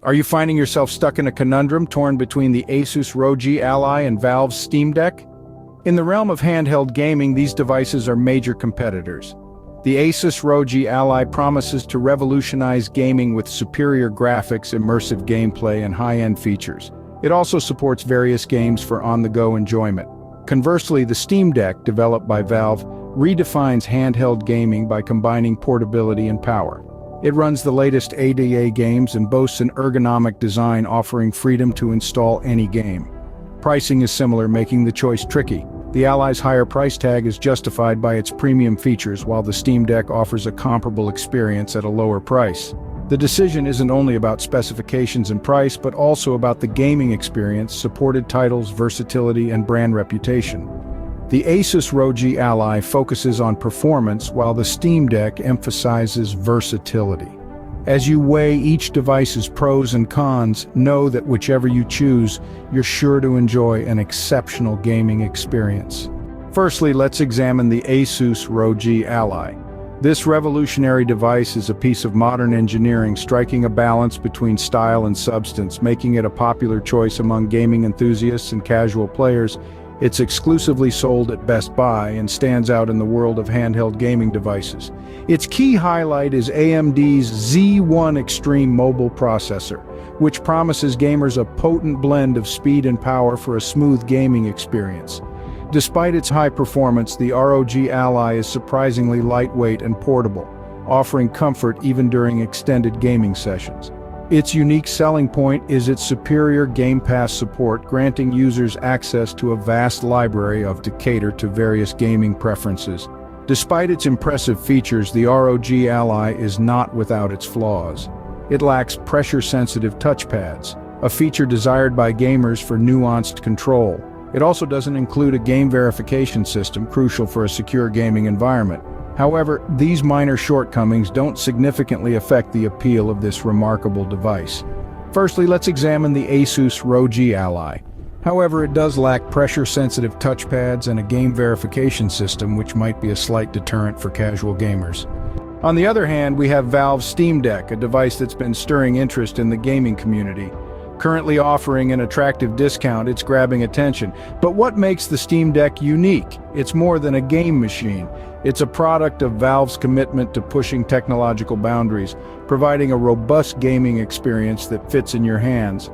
Are you finding yourself stuck in a conundrum torn between the Asus ROG Ally and Valve's Steam Deck? In the realm of handheld gaming, these devices are major competitors. The Asus ROG Ally promises to revolutionize gaming with superior graphics, immersive gameplay, and high-end features. It also supports various games for on-the-go enjoyment. Conversely, the Steam Deck, developed by Valve, redefines handheld gaming by combining portability and power. It runs the latest AAA games and boasts an ergonomic design offering freedom to install any game. Pricing is similar, making the choice tricky. The Ally's higher price tag is justified by its premium features, while the Steam Deck offers a comparable experience at a lower price. The decision isn't only about specifications and price, but also about the gaming experience, supported titles, versatility, and brand reputation. The Asus ROG Ally focuses on performance, while the Steam Deck emphasizes versatility. As you weigh each device's pros and cons, know that whichever you choose, you're sure to enjoy an exceptional gaming experience. Firstly, let's examine the Asus ROG Ally. This revolutionary device is a piece of modern engineering, striking a balance between style and substance, making it a popular choice among gaming enthusiasts and casual players. It's exclusively sold at Best Buy and stands out in the world of handheld gaming devices. Its key highlight is AMD's Z1 Extreme mobile processor, which promises gamers a potent blend of speed and power for a smooth gaming experience. Despite its high performance, the ROG Ally is surprisingly lightweight and portable, offering comfort even during extended gaming sessions. Its unique selling point is its superior Game Pass support, granting users access to a vast library to cater to various gaming preferences. Despite its impressive features, the ROG Ally is not without its flaws. It lacks pressure-sensitive touchpads, a feature desired by gamers for nuanced control. It also doesn't include a game verification system, crucial for a secure gaming environment. However, these minor shortcomings don't significantly affect the appeal of this remarkable device. Firstly, let's examine the Asus ROG Ally. However, it does lack pressure-sensitive touchpads and a game verification system, which might be a slight deterrent for casual gamers. On the other hand, we have Valve's Steam Deck, a device that's been stirring interest in the gaming community. Currently offering an attractive discount, it's grabbing attention. But what makes the Steam Deck unique? It's more than a game machine. It's a product of Valve's commitment to pushing technological boundaries, providing a robust gaming experience that fits in your hands.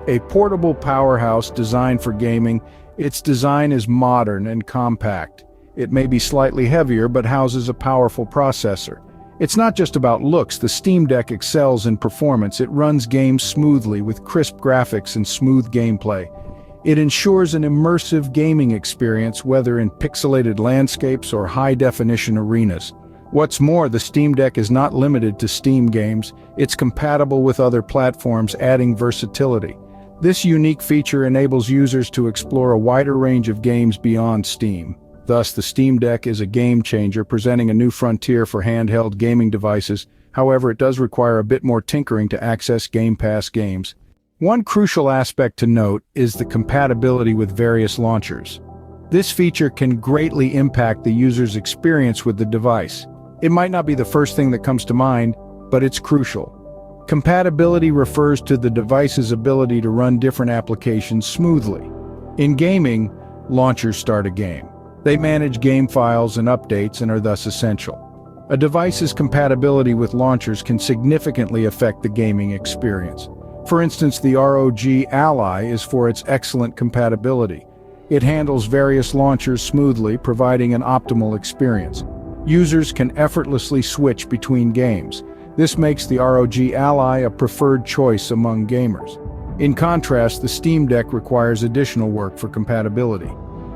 A portable powerhouse designed for gaming, its design is modern and compact. It may be slightly heavier, but houses a powerful processor. It's not just about looks. The Steam Deck excels in performance. It runs games smoothly with crisp graphics and smooth gameplay. It ensures an immersive gaming experience, whether in pixelated landscapes or high-definition arenas. What's more, the Steam Deck is not limited to Steam games. It's compatible with other platforms, adding versatility. This unique feature enables users to explore a wider range of games beyond Steam. Thus, the Steam Deck is a game-changer, presenting a new frontier for handheld gaming devices. However, it does require a bit more tinkering to access Game Pass games. One crucial aspect to note is the compatibility with various launchers. This feature can greatly impact the user's experience with the device. It might not be the first thing that comes to mind, but it's crucial. Compatibility refers to the device's ability to run different applications smoothly. In gaming, launchers start a game. They manage game files and updates and are thus essential. A device's compatibility with launchers can significantly affect the gaming experience. For instance, the ROG Ally is for its excellent compatibility. It handles various launchers smoothly, providing an optimal experience. Users can effortlessly switch between games. This makes the ROG Ally a preferred choice among gamers. In contrast, the Steam Deck requires additional work for compatibility.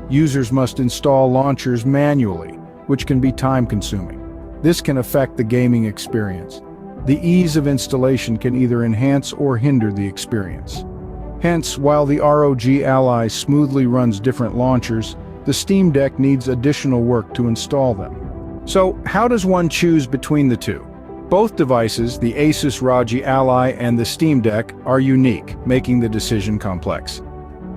Users must install launchers manually, which can be time-consuming. This can affect the gaming experience. The ease of installation can either enhance or hinder the experience. Hence, while the ROG Ally smoothly runs different launchers, the Steam Deck needs additional work to install them. So, how does one choose between the two? Both devices, the Asus ROG Ally and the Steam Deck, are unique, making the decision complex.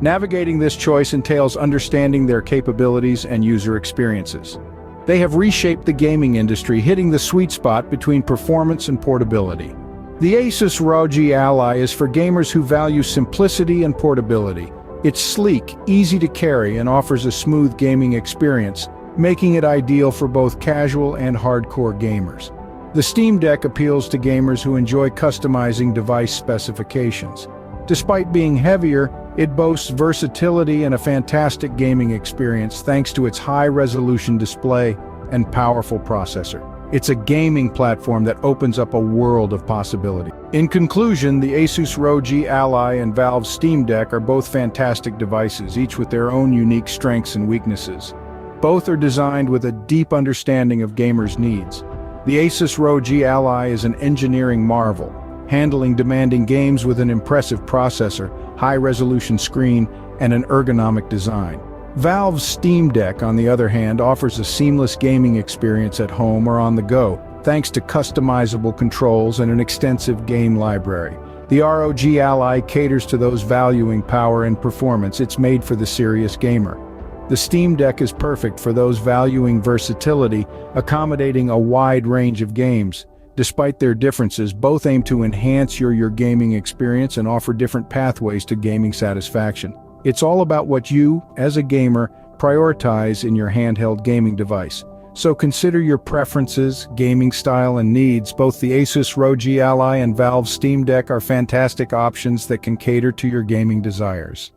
Navigating this choice entails understanding their capabilities and user experiences. They have reshaped the gaming industry, hitting the sweet spot between performance and portability. The Asus ROG Ally is for gamers who value simplicity and portability. It's sleek, easy to carry, and offers a smooth gaming experience, making it ideal for both casual and hardcore gamers. The Steam Deck appeals to gamers who enjoy customizing device specifications. Despite being heavier, it boasts versatility and a fantastic gaming experience thanks to its high-resolution display and powerful processor. It's a gaming platform that opens up a world of possibility. In conclusion, the Asus ROG Ally and Valve's Steam Deck are both fantastic devices, each with their own unique strengths and weaknesses. Both are designed with a deep understanding of gamers' needs. The Asus ROG Ally is an engineering marvel, handling demanding games with an impressive processor, high-resolution screen, and an ergonomic design. Valve's Steam Deck, on the other hand, offers a seamless gaming experience at home or on the go, thanks to customizable controls and an extensive game library. The ROG Ally caters to those valuing power and performance. It's made for the serious gamer. The Steam Deck is perfect for those valuing versatility, accommodating a wide range of games. Despite their differences, both aim to enhance your gaming experience and offer different pathways to gaming satisfaction. It's all about what you, as a gamer, prioritize in your handheld gaming device. So consider your preferences, gaming style, and needs. Both the Asus ROG Ally and Valve Steam Deck are fantastic options that can cater to your gaming desires.